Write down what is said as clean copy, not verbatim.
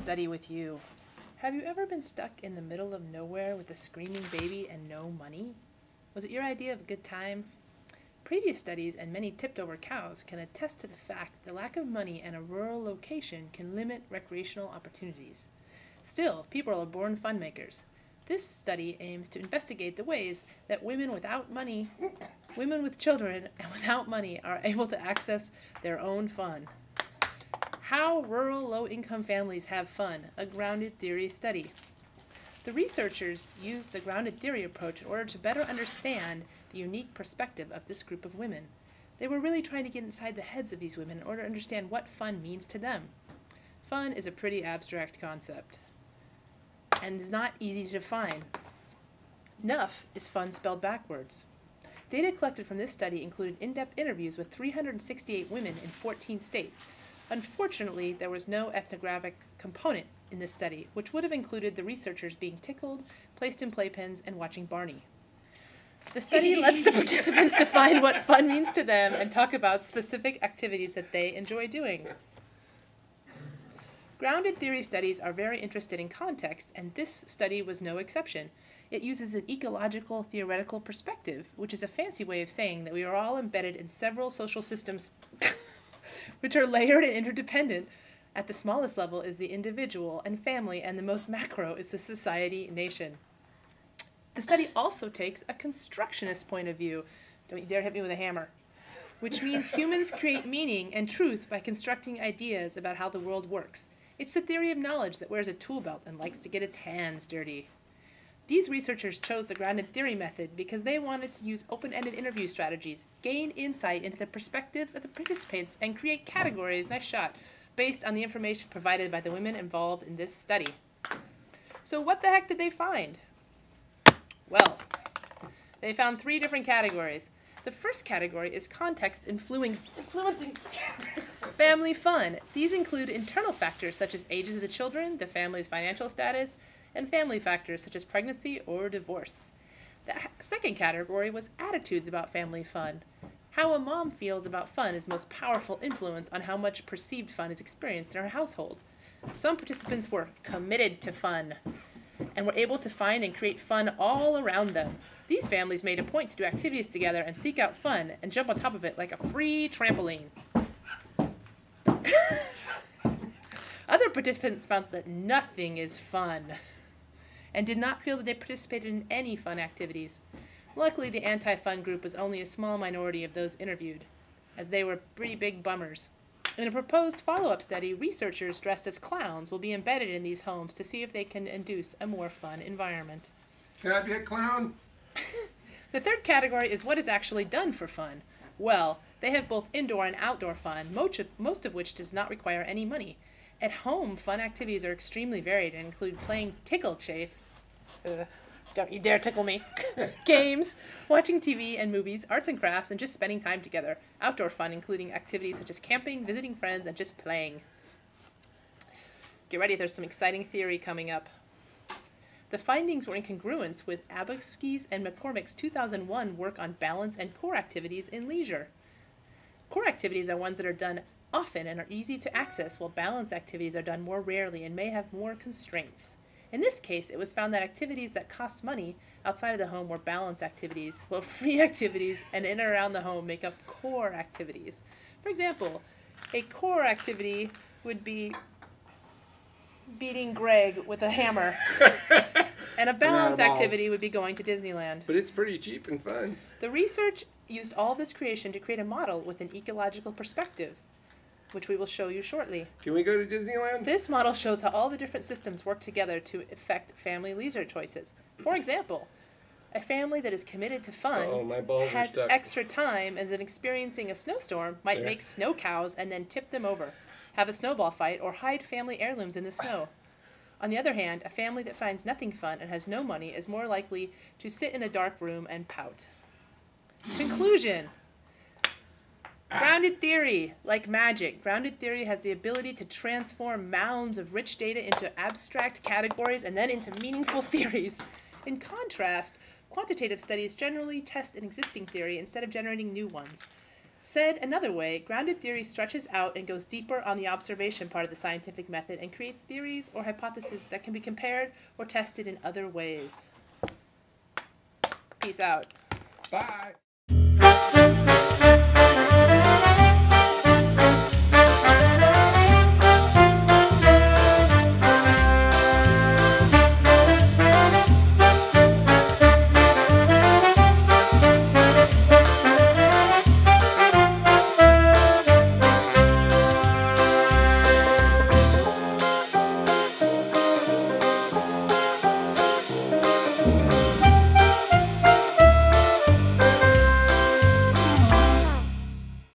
study with you. Have you ever been stuck in the middle of nowhere with a screaming baby and no money? Was it your idea of a good time? Previous studies and many tipped-over cows can attest to the fact that the lack of money and a rural location can limit recreational opportunities. Still, people are born fun makers. This study aims to investigate the ways that women without money, women with children, and without money are able to access their own fun. How rural low-income families have fun, a grounded theory study. The researchers used the grounded theory approach in order to better understand the unique perspective of this group of women. They were really trying to get inside the heads of these women in order to understand what fun means to them. Fun is a pretty abstract concept and is not easy to define. Nuff is fun spelled backwards. Data collected from this study included in-depth interviews with 368 women in 14 states. Unfortunately, there was no ethnographic component in this study, which would have included the researchers being tickled, placed in playpens, and watching Barney. The study lets the participants define what fun means to them and talk about specific activities that they enjoy doing. Grounded theory studies are very interested in context, and this study was no exception. It uses an ecological theoretical perspective, which is a fancy way of saying that we are all embedded in several social systems which are layered and interdependent. At the smallest level is the individual and family, and the most macro is the society nation. The study also takes a constructionist point of view. Don't you dare hit me with a hammer. Which means humans create meaning and truth by constructing ideas about how the world works. It's the theory of knowledge that wears a tool belt and likes to get its hands dirty. These researchers chose the grounded theory method because they wanted to use open-ended interview strategies, gain insight into the perspectives of the participants, and create categories, nice shot, based on the information provided by the women involved in this study. So what the heck did they find? Well, they found 3 different categories. The first category is context influencing family fun. These include internal factors such as ages of the children, the family's financial status, and family factors such as pregnancy or divorce. The second category was attitudes about family fun. How a mom feels about fun is most powerful influence on how much perceived fun is experienced in her household. Some participants were committed to fun and were able to find and create fun all around them. These families made a point to do activities together and seek out fun and jump on top of it like a free trampoline. Other participants found that nothing is fun and did not feel that they participated in any fun activities. Luckily, the anti-fun group was only a small minority of those interviewed, as they were pretty big bummers. In a proposed follow-up study, researchers dressed as clowns will be embedded in these homes to see if they can induce a more fun environment. Can I be a clown? The third category is what is actually done for fun. Well, they have both indoor and outdoor fun, most of which does not require any money. At home, fun activities are extremely varied and include playing tickle chase. Don't you dare tickle me. Games, watching TV and movies, arts and crafts, and just spending time together. Outdoor fun including activities such as camping, visiting friends, and just playing. Get ready, there's some exciting theory coming up. The findings were in congruence with Abowski's and McCormick's 2001 work on balance and core activities in leisure. Core activities are ones that are done often and are easy to access, while balance activities are done more rarely and may have more constraints. In this case, it was found that activities that cost money outside of the home were balance activities, while free activities and in and around the home make up core activities. For example, a core activity would be beating Greg with a hammer, and a balance activity would be going to Disneyland. But it's pretty cheap and fun. The research used all this creation to create a model with an ecological perspective, which we will show you shortly. Can we go to Disneyland? This model shows how all the different systems work together to affect family leisure choices. For example, a family that is committed to fun has extra time and is experiencing a snowstorm might make snow cows and then tip them over, have a snowball fight, or hide family heirlooms in the snow. On the other hand, a family that finds nothing fun and has no money is more likely to sit in a dark room and pout. Conclusion. Grounded theory, like magic. Grounded theory has the ability to transform mounds of rich data into abstract categories and then into meaningful theories. In contrast, quantitative studies generally test an existing theory instead of generating new ones. Said another way, grounded theory stretches out and goes deeper on the observation part of the scientific method and creates theories or hypotheses that can be compared or tested in other ways. Peace out. Bye.